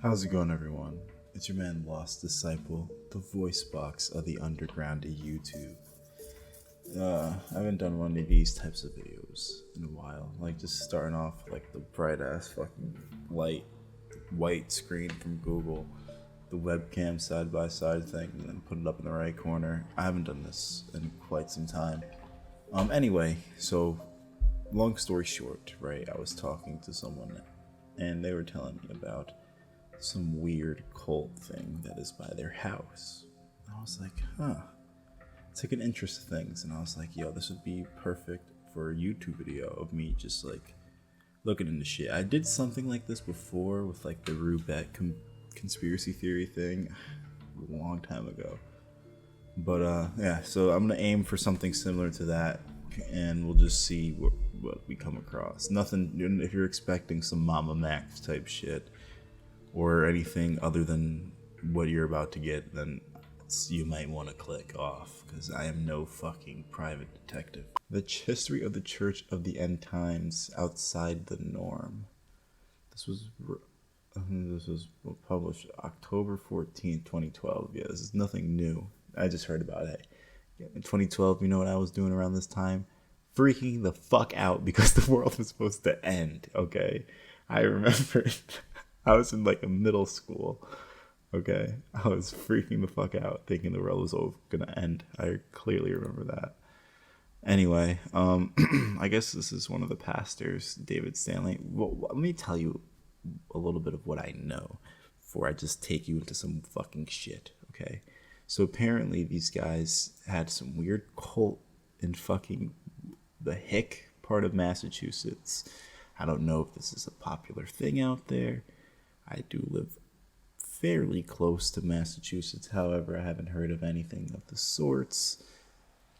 How's it going, everyone? It's your man, Lost Disciple, the voice box of the underground YouTube. I haven't done one of these types of videos in a while. Like, just starting off like the bright ass fucking light white screen from Google, the webcam side by side thing, and then put it up in the right corner. I haven't done this in quite some time. Anyway, so long story short, right? I was talking to someone, and they were telling me about some weird cult thing that is by their house. I was like, huh. Took an interest in things, and I was like, yo, this would be perfect for a YouTube video of me just like looking into shit. I did something like this before with like the Rubeck conspiracy theory thing a long time ago. But yeah, so I'm gonna aim for something similar to that, and we'll just see what we come across. Nothing. If you're expecting some Mama Max type shit or anything other than what you're about to get, then you might want to click off, because I am no fucking private detective. The history of the Church of the End Times outside the norm. This was published October 14th, 2012. Yeah, this is nothing new. I just heard about it. In 2012, you know what I was doing around this time? Freaking the fuck out because the world was supposed to end, okay? I remember I was in like a middle school, okay? I was freaking the fuck out thinking the world was gonna end. I clearly remember that. Anyway, I guess this is one of the pastors, David Stanley. Well, let me tell you a little bit of what I know before I just take you into some fucking shit, okay? So apparently these guys had some weird cult in fucking the hick part of Massachusetts. I don't know if this is a popular thing out there. I do live fairly close to Massachusetts. However, I haven't heard of anything of the sorts.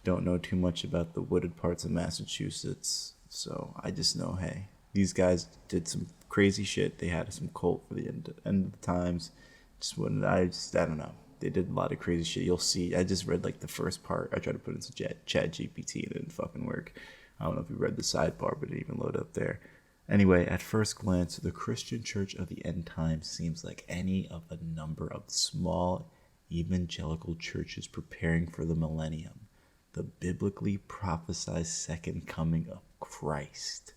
Don't know too much about the wooded parts of Massachusetts. So I just know, hey, these guys did some crazy shit. They had some cult for the end of the times. I don't know. They did a lot of crazy shit. You'll see. I just read like the first part. I tried to put it into Chat GPT and it didn't fucking work. I don't know if you read the sidebar, but it didn't even load up there. Anyway, at first glance, the Christian Church of the End Times seems like any of a number of small evangelical churches preparing for the millennium, the biblically prophesied second coming of Christ.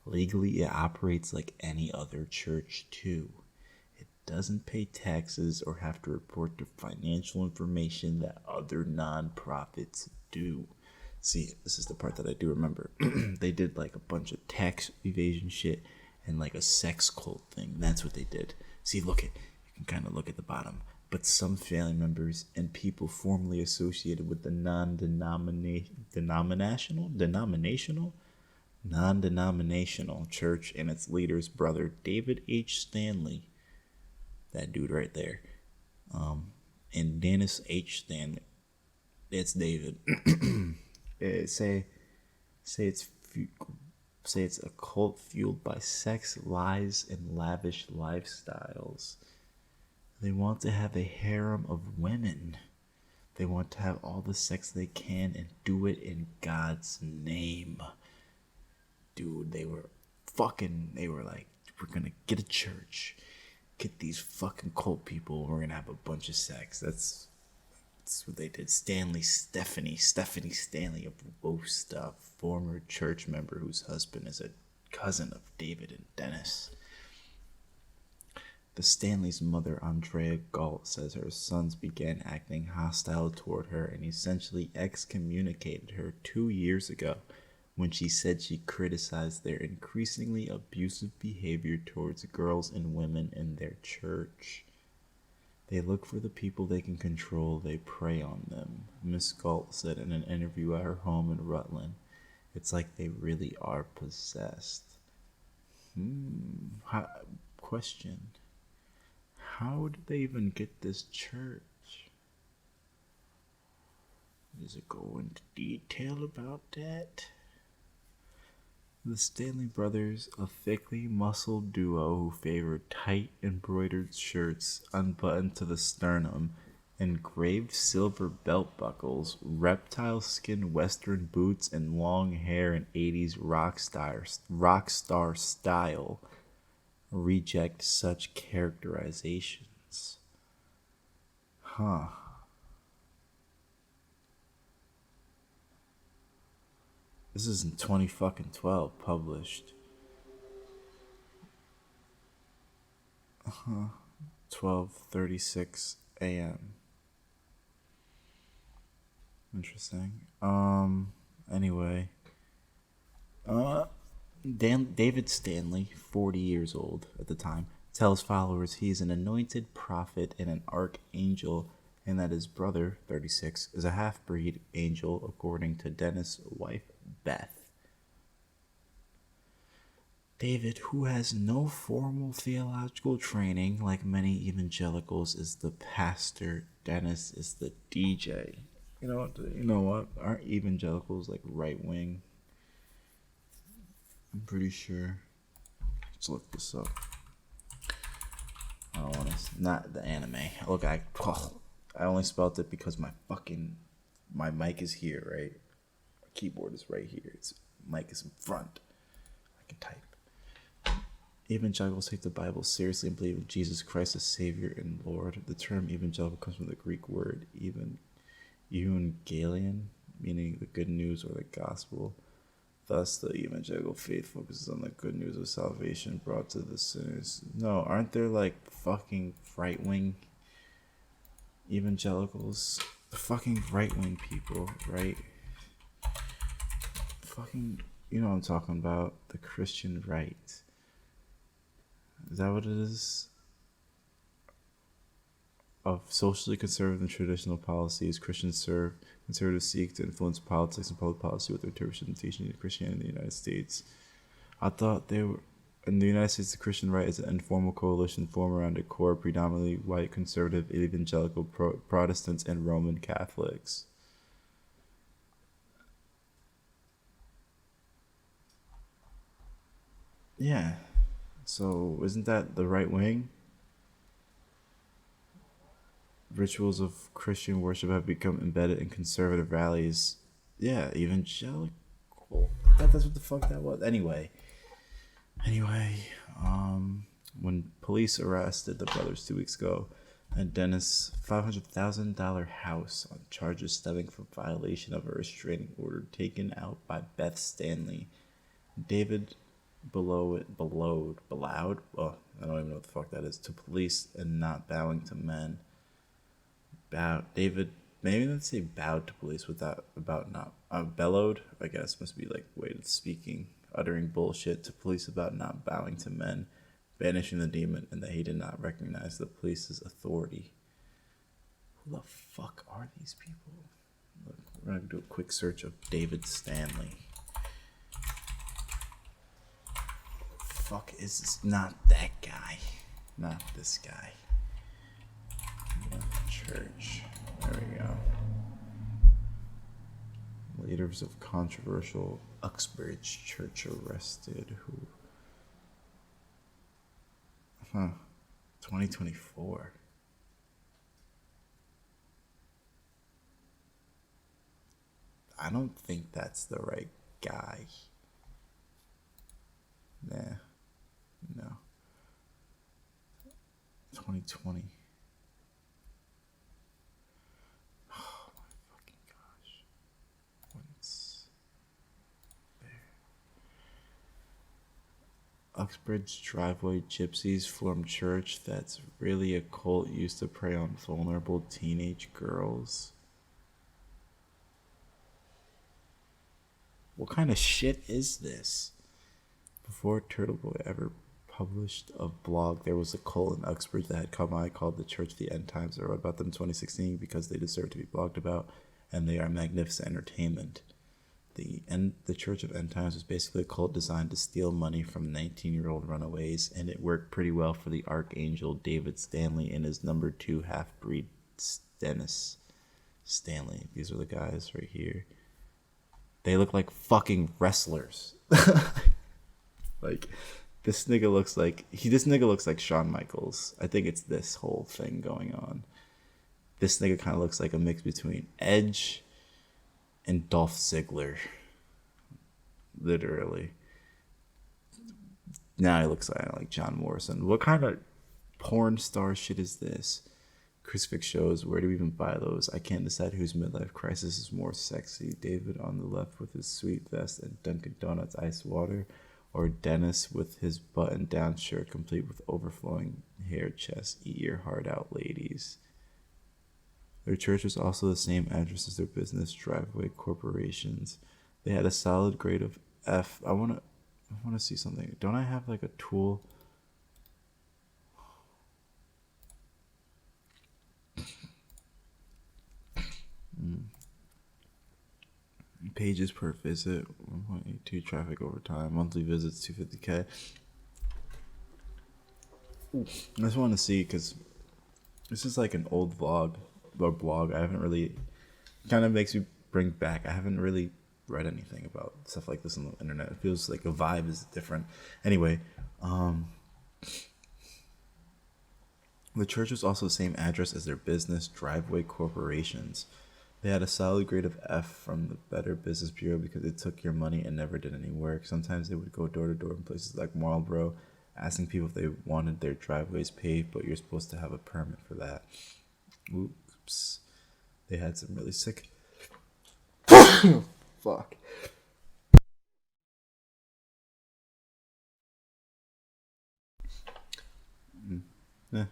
Legally, it operates like any other church too. It doesn't pay taxes or have to report the financial information that other non-profits do. See, this is the part that I do remember. They did like a bunch of tax evasion shit and like a sex cult thing. That's what they did. See, you can kind of look at the bottom. But some family members and people formerly associated with the non-denominational church and its leader's brother, David H. Stanley, that dude right there, and Dennis H. Stanley. That's David. Say it's a cult fueled by sex, lies, and lavish lifestyles. They want to have a harem of women. They want to have all the sex they can and do it in God's name. Dude, they were like, we're gonna get a church, get these fucking cult people, we're gonna have a bunch of sex. That's what they did. Stephanie Stanley of Wosta, former church member whose husband is a cousin of David and Dennis. The Stanley's mother, Andrea Galt, says her sons began acting hostile toward her and essentially excommunicated her 2 years ago when she said she criticized their increasingly abusive behavior towards girls and women in their church. They look for the people they can control, they prey on them, Miss Galt said in an interview at her home in Rutland. It's like they really are possessed. Question. How did they even get this church? Does it go into detail about that? The Stanley brothers, a thickly muscled duo who favored tight embroidered shirts unbuttoned to the sternum, engraved silver belt buckles, reptile skin western boots, and long hair in 80s rock star style, reject such characterizations. Huh. This is in 2012 published. 12:36 a.m. Interesting. Anyway. David Stanley, 40 years old at the time, tells followers he is an anointed prophet and an archangel, and that his brother, 36, is a half-breed angel, according to Dennis' wife, Beth. David, who has no formal theological training like many evangelicals, is the pastor. Dennis is the DJ. You know what? Aren't evangelicals like right wing? I'm pretty sure. Let's look this up. I don't want to. Not the anime. Look, I only spelled it because my mic is here, right? My keyboard is right here. Mic is in front. I can type. Evangelicals take the Bible seriously and believe in Jesus Christ as Savior and Lord. The term evangelical comes from the Greek word evangelion, meaning the good news or the gospel. Thus, the evangelical faith focuses on the good news of salvation brought to the sinners. No, aren't there like fucking right-wing evangelicals? The fucking right-wing people, right? Fucking, you know what I'm talking about. The Christian right. Is that what it is? Of socially conservative and traditional policies, conservatives seek to influence politics and public policy with their representation of Christianity in the United States. I thought they were in the United States. The Christian right is an informal coalition formed around a core predominantly white conservative evangelical Protestants and Roman Catholics. Yeah. So isn't that the right wing? Rituals of Christian worship have become embedded in conservative rallies. Yeah, evangelical. That's what the fuck that was. Anyway, when police arrested the brothers 2 weeks ago at Dennis' $500,000 house on charges stemming from violation of a restraining order taken out by Beth Stanley, David bellowed, oh, I don't even know what the fuck that is, to police and not bowing to men. David, maybe let's say bowed to police without bellowed, I guess, must be like way of speaking, uttering bullshit to police about not bowing to men, banishing the demon, and that he did not recognize the police's authority. Who the fuck are these people? Look, we're gonna do a quick search of David Stanley. Fuck is this? Not that guy. Not this guy. Church. There we go. Leaders of controversial Uxbridge Church arrested. Who? 2024. I don't think that's the right guy. Nah. No. 2020. Oh my fucking gosh. Once there. Uxbridge driveway gypsies form church that's really a cult used to prey on vulnerable teenage girls. What kind of shit is this? Before Turtle Boy ever published a blog, there was a cult in Uxbridge that had come out called the Church of the End Times. I wrote about them in 2016 because they deserve to be blogged about, and they are magnificent entertainment. The Church of End Times was basically a cult designed to steal money from 19-year-old runaways, and it worked pretty well for the Archangel David Stanley and his number 2 half-breed Dennis Stanley. These are the guys right here. They look like fucking wrestlers. Like, this nigga looks like Shawn Michaels. I think it's this whole thing going on. This nigga kind of looks like a mix between Edge and Dolph Ziggler. Literally. Now he looks like John Morrison. What kind of porn star shit is this? Crucifix shows. Where do we even buy those? I can't decide whose midlife crisis is more sexy. David on the left with his sweet vest and Dunkin' Donuts ice water, or Dennis with his button-down shirt complete with overflowing hair chest. Eat your heart out, ladies. Their church was also the same address as their business, Driveway Corporations. They had a solid grade of F. I wanna see something. Don't I have like a tool? Pages per visit, 1.82 traffic over time, monthly visits 250K. I just want to see because this is like an old vlog or blog. I haven't really, kind of makes me bring back. I haven't really read anything about stuff like this on the internet. It feels like a vibe is different. Anyway, the church was also the same address as their business, Driveway Corporations. They had a solid grade of F from the Better Business Bureau because they took your money and never did any work. Sometimes they would go door to door in places like Marlboro, asking people if they wanted their driveways paved, but you're supposed to have a permit for that. Oops. They had some really sick... Fuck. Yeah.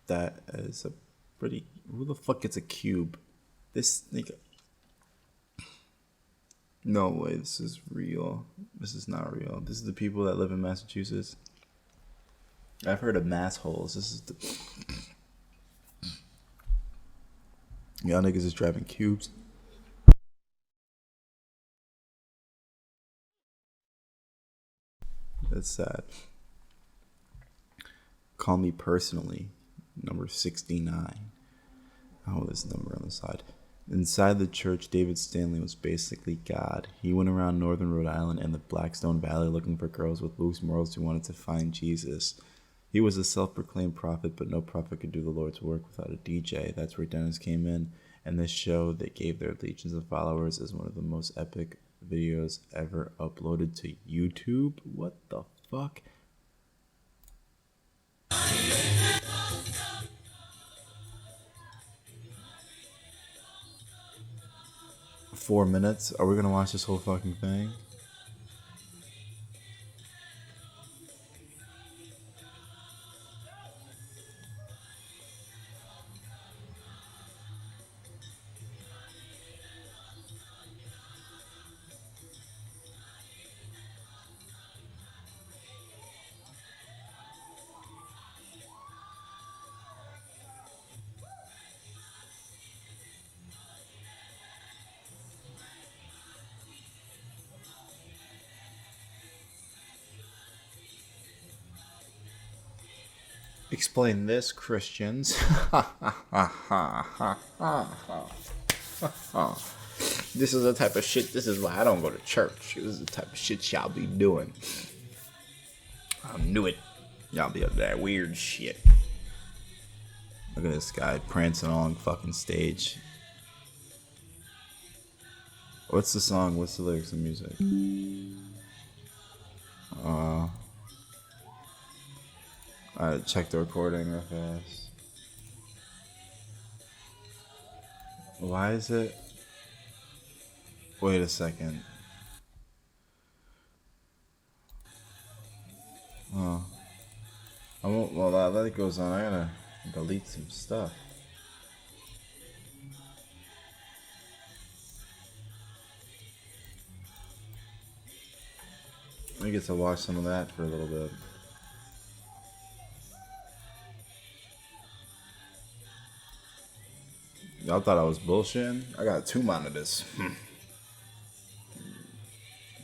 That is a pretty... Who the fuck gets a cube? This nigga... No way, this is real. This is not real. This is the people that live in Massachusetts. I've heard of mass holes. This is the... Y'all niggas is driving cubes. That's sad. Call me personally. Number 69. Oh, this number on the side. Inside the church, David Stanley was basically God. He went around northern Rhode Island and the Blackstone Valley looking for girls with loose morals who wanted to find Jesus. He was a self-proclaimed prophet, but no prophet could do the Lord's work without a DJ. That's where Dennis came in, and this show that gave their legions of followers is one of the most epic videos ever uploaded to YouTube. What the fuck? Four minutes? Are we gonna watch this whole fucking thing? Explain this, Christians. This is the type of shit. This is why I don't go to church. This is the type of shit y'all be doing. I knew it. Y'all be up that weird shit. Look at this guy prancing along fucking stage. What's the song? What's the lyrics and music? Alright, check the recording real fast. Why is it? Wait a second. Oh. I won't, well, that it goes on. I gotta delete some stuff. I get to watch some of that for a little bit. Y'all thought I was bullshitting? I got 2 monitors.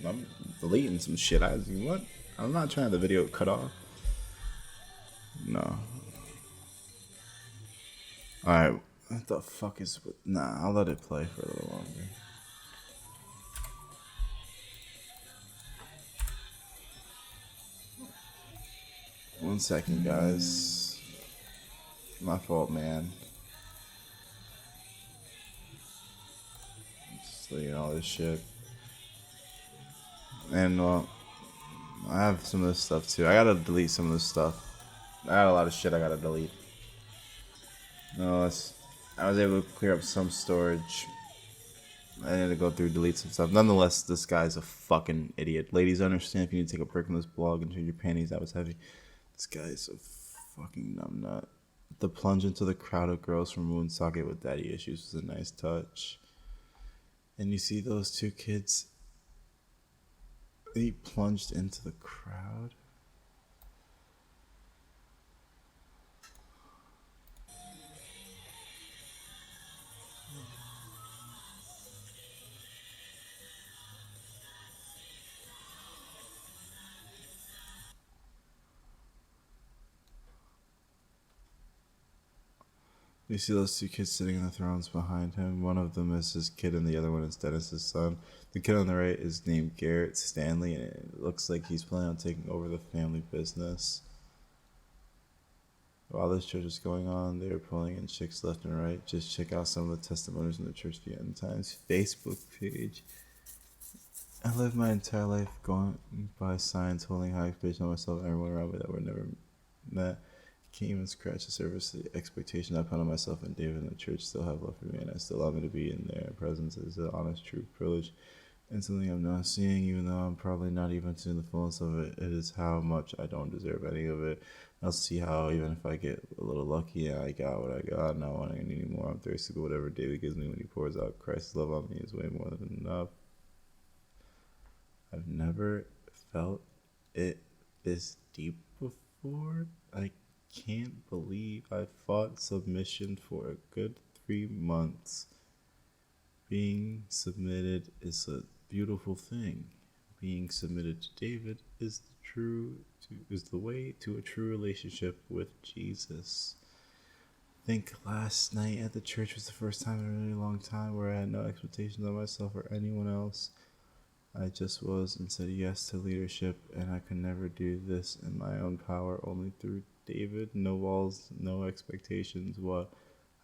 I'm deleting some shit. What? I'm not trying the video cut off. No. Alright. What the fuck is... Nah, I'll let it play for a little longer. One second, guys. My fault, man. Just deleting all this shit. And, I have some of this stuff too. I gotta delete some of this stuff. I got a lot of shit I gotta delete. No, I was able to clear up some storage. I need to go through, delete some stuff. Nonetheless, this guy's a fucking idiot. Ladies, understand if you need to take a break from this blog and change your panties. That was heavy. This guy's a fucking numbnut. The plunge into the crowd of girls from Woonsocket with daddy issues was a nice touch. And you see those two kids? He plunged into the crowd. You see those two kids sitting in the thrones behind him. One of them is his kid and the other one is Dennis's son. The kid on the right is named Garrett Stanley, and it looks like he's planning on taking over the family business. While this church is going on, they are pulling in chicks left and right. Just check out some of the testimonies in the Church of the End Times Facebook page. I lived my entire life going by signs, holding high expectations on myself and everyone around me that were never met. Can't even scratch the surface of the expectation I put on myself and David and the church still have left for me, and I still allow me to be in their presence is an honest, true privilege and something I'm not seeing, even though I'm probably not even seeing the fullness of it. It is how much I don't deserve any of it. I'll see how, even if I get a little lucky and I got what I got, not wanting any more, I'm thirsty, but whatever David gives me when he pours out Christ's love on me is way more than enough. I've never felt it this deep before. I can't believe I fought submission for a good 3 months. Being submitted is a beautiful thing. Being submitted to David is the way to a true relationship with Jesus. I think last night at the church was the first time in a really long time where I had no expectations of myself or anyone else. I just was and said yes to leadership, and I could never do this in my own power, only through David. No walls, no expectations. What?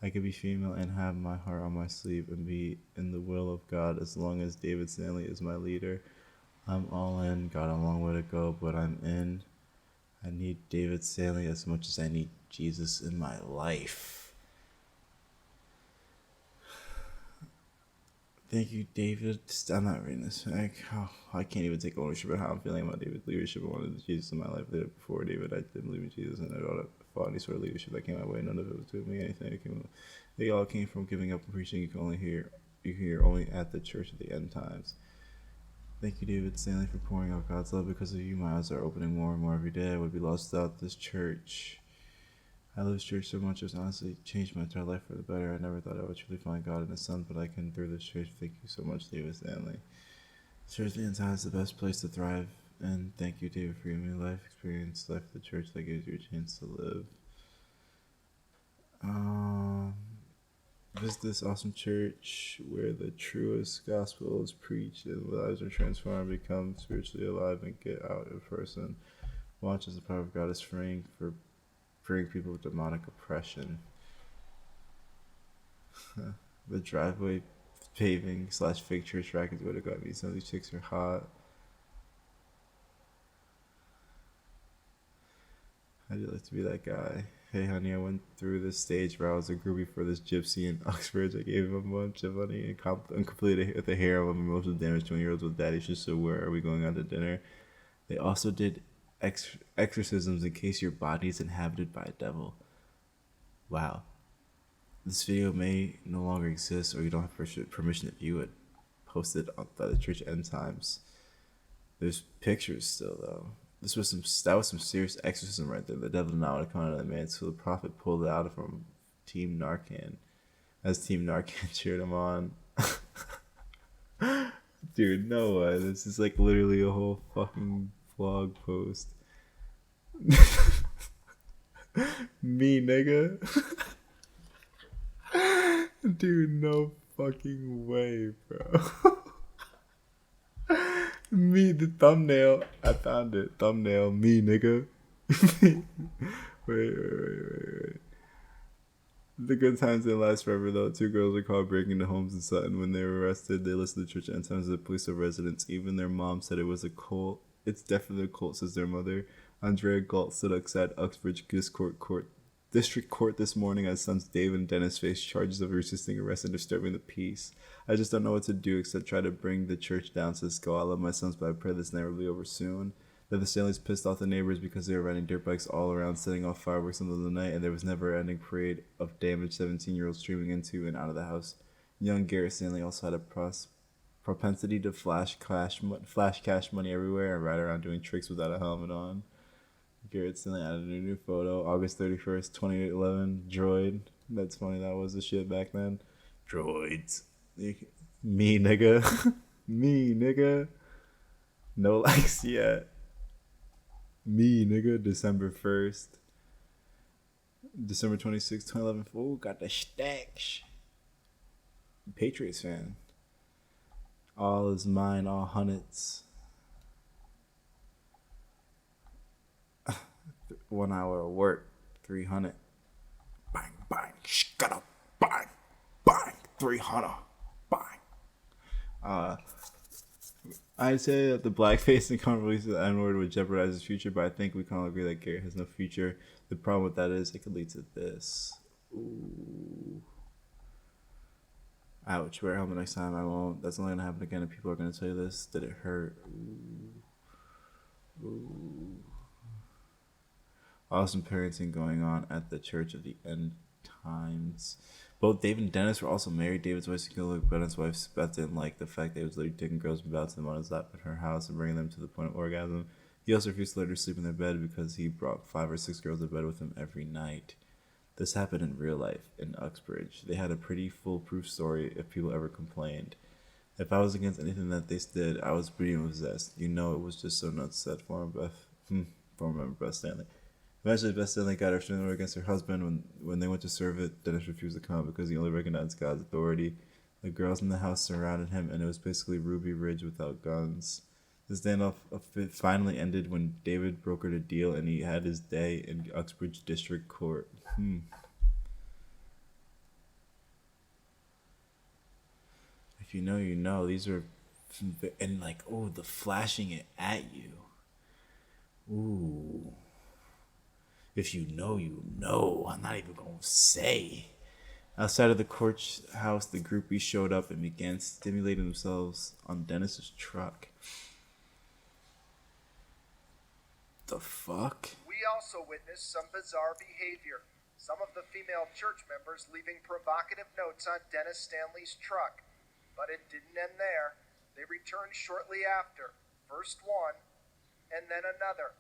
I could be female and have my heart on my sleeve and be in the will of God as long as David Stanley is my leader. I'm all in. Got a long way to go, but I'm in. I need David Stanley as much as I need Jesus in my life. Thank you, David. I'm not reading this. I can't even take ownership of how I'm feeling about David's leadership. I wanted Jesus in my life there before David. I didn't believe in Jesus, and I don't fought any sort of leadership that came my way. None of it was doing me anything. They all came from giving up and preaching. You hear only at the Church of the End Times. Thank you, David Stanley, for pouring out God's love. Because of you, my eyes are opening more and more every day. I would be lost without this church. I love this church so much, it's honestly changed my entire life for the better. I never thought I would truly find God in the Son, but I can through this church. Thank you so much, David Stanley. Church of the End Times is the best place to thrive, and thank you, David, for giving me life experience, life of the church that gives you a chance to live. Visit this awesome church where the truest gospel is preached and lives are transformed, become spiritually alive, and get out in person. Watch as the power of God is freeing people with demonic oppression. The driveway paving / fake church rack is what it got me. Some of these chicks are hot. How'd you like to be that guy? Hey honey, I went through this stage where I was a groupie for this gypsy in Oxford. I gave him a bunch of money and completed with the harem of emotional damage 20-year-olds with daddy issues. So where are we going out to dinner? They also did exorcisms in case your body is inhabited by a devil. Wow. This video may no longer exist, or you don't have permission to view it. Posted on the Church End Times. There's pictures still though. That was some serious exorcism right there. The devil did not want to come out of that man, so the prophet pulled it out from Team Narcan. As Team Narcan cheered him on. Dude, no way. This is like literally a whole fucking vlog post. Me, nigga. Dude, no fucking way, bro. Me, the thumbnail. I found it. Thumbnail, me, nigga. Wait. The good times didn't last forever, though. 2 girls were caught breaking into homes in Sutton. When they were arrested, they listed the church and times of the police of residents. Even their mom said it was a cult. It's definitely a cult, says their mother. Andrea Galt stood outside Uxbridge District Court this morning as sons David and Dennis face charges of resisting arrest and disturbing the peace. I just don't know what to do except try to bring the church down, says Skull. I love my sons, but I pray this never will be over soon. That the Stanleys pissed off the neighbors because they were riding dirt bikes all around, setting off fireworks in the middle of the night, and there was never-ending parade of damaged 17-year-olds streaming into and out of the house. Young Garrett Stanley also had a propensity to flash cash money everywhere and ride around doing tricks without a helmet on. Garrett Stanley added a new photo, August 31st, 2011. Droid. That's funny, that was the shit back then. Droids. Me, nigga. Me, nigga. No likes yet. Me, nigga. December 1st. December 26th, 2011. Oh, got the stacks. Patriots fan. All is mine, all hundreds. 1 hour of work, 300. Bang, bang, shkada, bang, bang, 300, bang. I'd say that the blackface and common release of the N-word would jeopardize his future, but I think we can all agree that Garrett has no future. The problem with that is it could lead to this. Ooh. Ouch, wear a helmet next time. I won't. That's only going to happen again if people are going to tell you this. Did it hurt? Ooh. Ooh. Awesome parenting going on at the Church of the End Times. Both David and Dennis were also married. David's wife Sakila, but his wife Beth didn't like the fact that he was literally taking girls and bouncing them on his lap at her house and bringing them to the point of orgasm. He also refused to let her sleep in their bed because he brought 5 or 6 girls to bed with him every night. This happened in real life in Uxbridge. They had a pretty foolproof story if people ever complained. If I was against anything that they did, I was pretty possessed. You know, it was just so nuts, said former member Beth Stanley. Eventually, Beth Stanley got her family against her husband. When they went to serve it, Dennis refused to come because he only recognized God's authority. The girls in the house surrounded him, and it was basically Ruby Ridge without guns. The standoff finally ended when David brokered a deal, and he had his day in Uxbridge District Court. If you know, you know. These are... And like, oh, the flashing it at you. Ooh. If you know, you know. I'm not even going to say. Outside of the courthouse, the groupies showed up and began stimulating themselves on Dennis's truck. The fuck? We also witnessed some bizarre behavior. Some of the female church members leaving provocative notes on Dennis Stanley's truck. But it didn't end there. They returned shortly after. First one, and then another,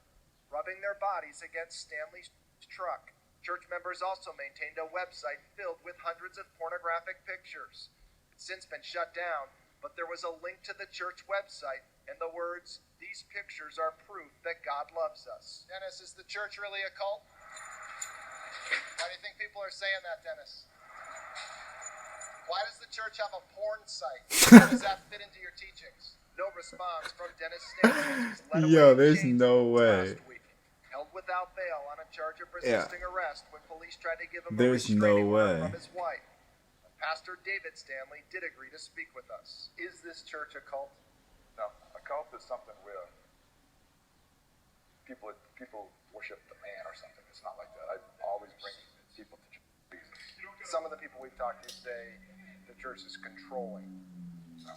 rubbing their bodies against Stanley's truck. Church members also maintained a website filled with hundreds of pornographic pictures. It's since been shut down, but there was a link to the church website and the words, "These pictures are proof that God loves us." Dennis, is the church really a cult? Why do you think people are saying that, Dennis? Why does the church have a porn site? How does that fit into your teachings? No response from Dennis Stanley. Yo, there's no way. Held without bail on a charge of resisting arrest when police tried to give him a There's no restraining order way. from his wife. Pastor David Stanley did agree to speak with us. Is this church a cult? No, a cult is something where people worship the man or something. It's not like that. I always bring people to Jesus. Some of the people we've talked to say the church is controlling. No,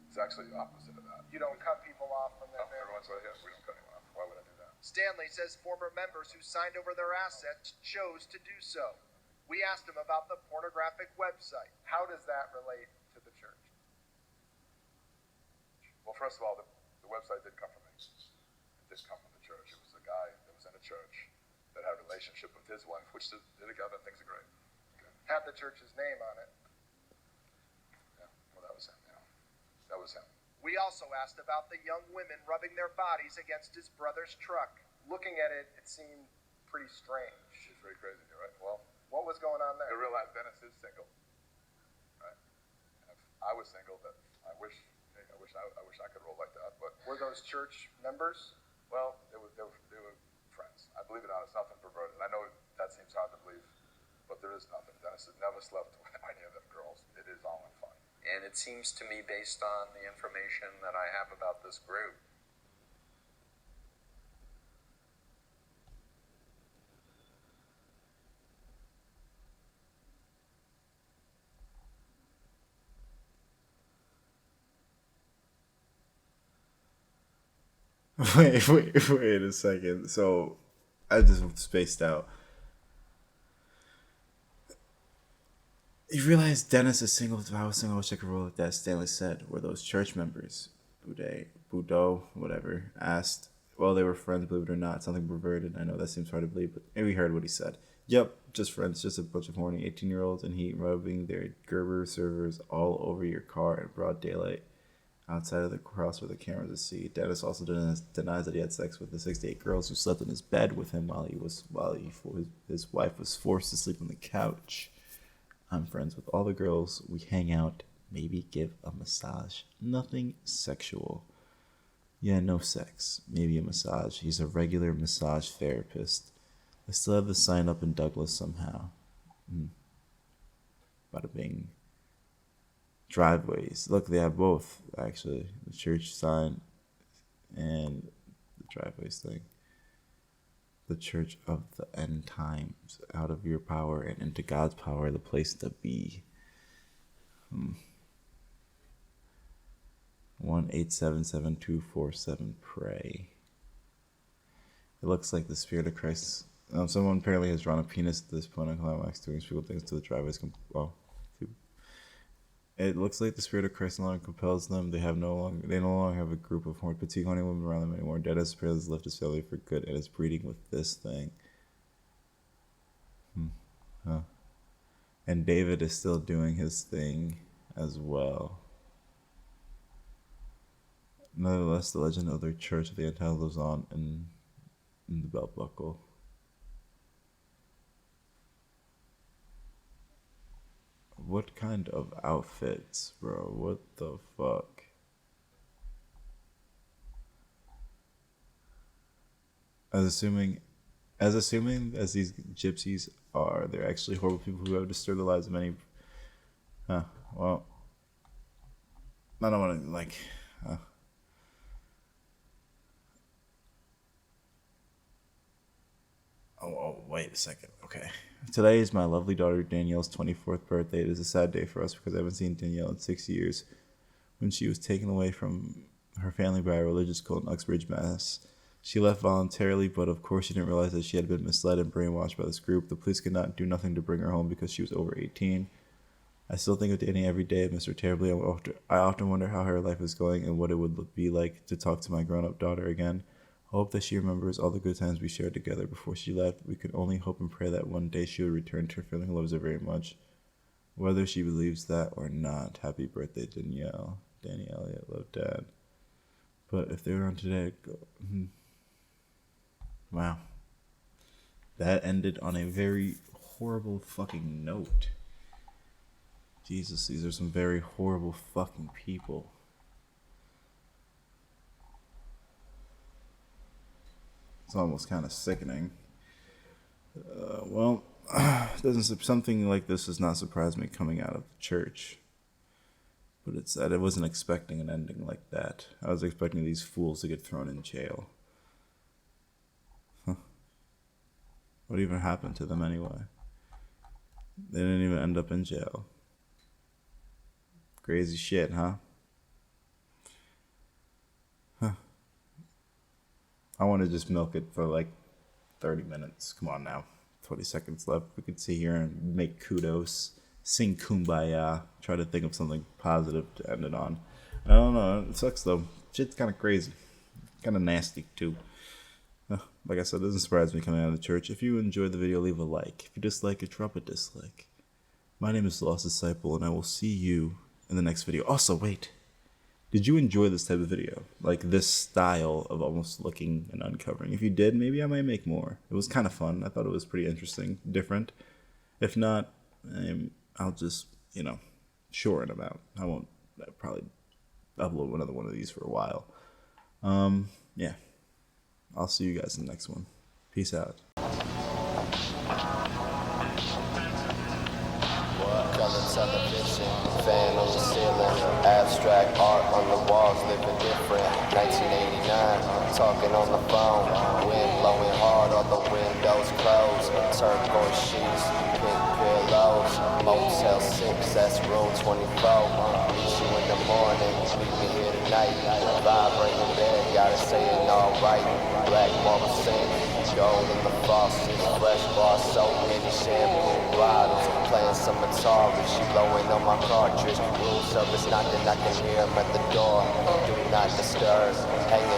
it's actually the opposite of that. You don't cut people off from No, that. everyone's right here. We don't cut anyone off. Why would I do that? Stanley says former members who signed over their assets chose to do so. We asked him about the pornographic website. How does that relate to the church? Well, first of all, the website did come from me. It did come from the church. It was a guy that was in a church that had a relationship with his wife, which they're together. Things are great. Okay. Had the church's name on it. Yeah, well, that was him. Yeah, that was him. We also asked about the young women rubbing their bodies against his brother's truck. Looking at it, it seemed pretty strange. She's very crazy, right? Well, What was going on there? you realize Dennis is single, right? If I was single, that I wish I could roll like that. But Were those church members? well, they were friends. I believe it or not, it's nothing perverted. I know that seems hard to believe, but there is nothing. Dennis has never slept with any of them girls. It is all in fun. And it seems to me, based on the information that I have about this group, Wait a second. So I just spaced out. You realize Dennis is single. If I was single, I wish I could roll like that. Stanley said, were those church members, Boudreaux, whatever, asked. Well, they were friends, believe it or not. Something perverted. I know that seems hard to believe, but maybe we heard what he said. Yep, just friends, just a bunch of horny 18-year-olds in heat rubbing their Gerber servers all over your car in broad daylight outside of the house where the cameras to see. Dennis also denies that he had sex with the 68 girls who slept in his bed with him while his wife was forced to sleep on the couch. I'm friends with all the girls. We hang out, maybe give a massage. Nothing sexual. Yeah, no sex. Maybe a massage. He's a regular massage therapist. I still have the sign up in Douglas somehow. Bada bing. Driveways. Look, they have both, actually. The church sign and the driveways thing. The church of the end times. Out of your power and into God's power, the place to be. 1-877-247 pray. It looks like the Spirit of Christ. Someone apparently has drawn a penis at this point on Climax, doing spiritual things to the driveways. It looks like the Spirit of Christ no longer compels them. They no longer have a group of petite horny women around them anymore. Dennis apparently has left his family for good and is breeding with this thing. And David is still doing his thing as well. Nevertheless, the legend of their church of the Anti lives on in the belt buckle. What kind of outfits, bro? What the fuck? As assuming as these gypsies are, they're actually horrible people who have disturbed the lives of many. Well, I don't want to wait a second. Okay. Today is my lovely daughter Danielle's 24th birthday. It is a sad day for us because I haven't seen Danielle in 6 years. When she was taken away from her family by a religious cult in Uxbridge, Mass. She left voluntarily, but of course she didn't realize that she had been misled and brainwashed by this group. The police could not do nothing to bring her home because she was over 18. I still think of Danny every day. I miss her terribly. I often wonder how her life is going and what it would be like to talk to my grown-up daughter again. I hope that she remembers all the good times we shared together before she left. We can only hope and pray that one day she will return to her family who loves her very much. Whether she believes that or not, happy birthday, Danielle. Danny Elliott, love Dad. But if they were on today, I'd go... Wow. That ended on a very horrible fucking note. Jesus, these are some very horrible fucking people. It's almost kind of sickening. Something like this does not surprise me coming out of the church. But it's that I wasn't expecting an ending like that. I was expecting these fools to get thrown in jail. What even happened to them anyway? They didn't even end up in jail. Crazy shit, huh? I want to just milk it for like 30 minutes. Come on now. 20 seconds left. We could sit here and make kudos, sing kumbaya, try to think of something positive to end it on. I don't know. It sucks though. Shit's kind of crazy. Kind of nasty too. Like I said, it doesn't surprise me coming out of the church. If you enjoyed the video, leave a like. If you dislike it, drop a dislike. My name is The Lost Disciple, and I will see you in the next video. Also, wait. Did you enjoy this type of video? Like this style of almost looking and uncovering? If you did, maybe I might make more. It was kind of fun. I thought it was pretty interesting, different. If not, I'll just, shorten them out. I won't probably upload another one of these for a while. Yeah. I'll see you guys in the next one. Peace out. Color television, fan on the ceiling, abstract art on the walls, living different. 1989, talking on the phone, wind blowing hard, all the windows closed, turquoise sheets, pink pillows, Motel 6, that's room 24. Meet you in the morning, meet me here tonight. Vibrating bed, gotta say it all right. Black marble sink, gold in the faucet, fresh bar soap, many shampoo bottles. Playing some Atari, she blowing on my cartridge. Room service knocking, I can hear him at the door. Do not disturb, hanging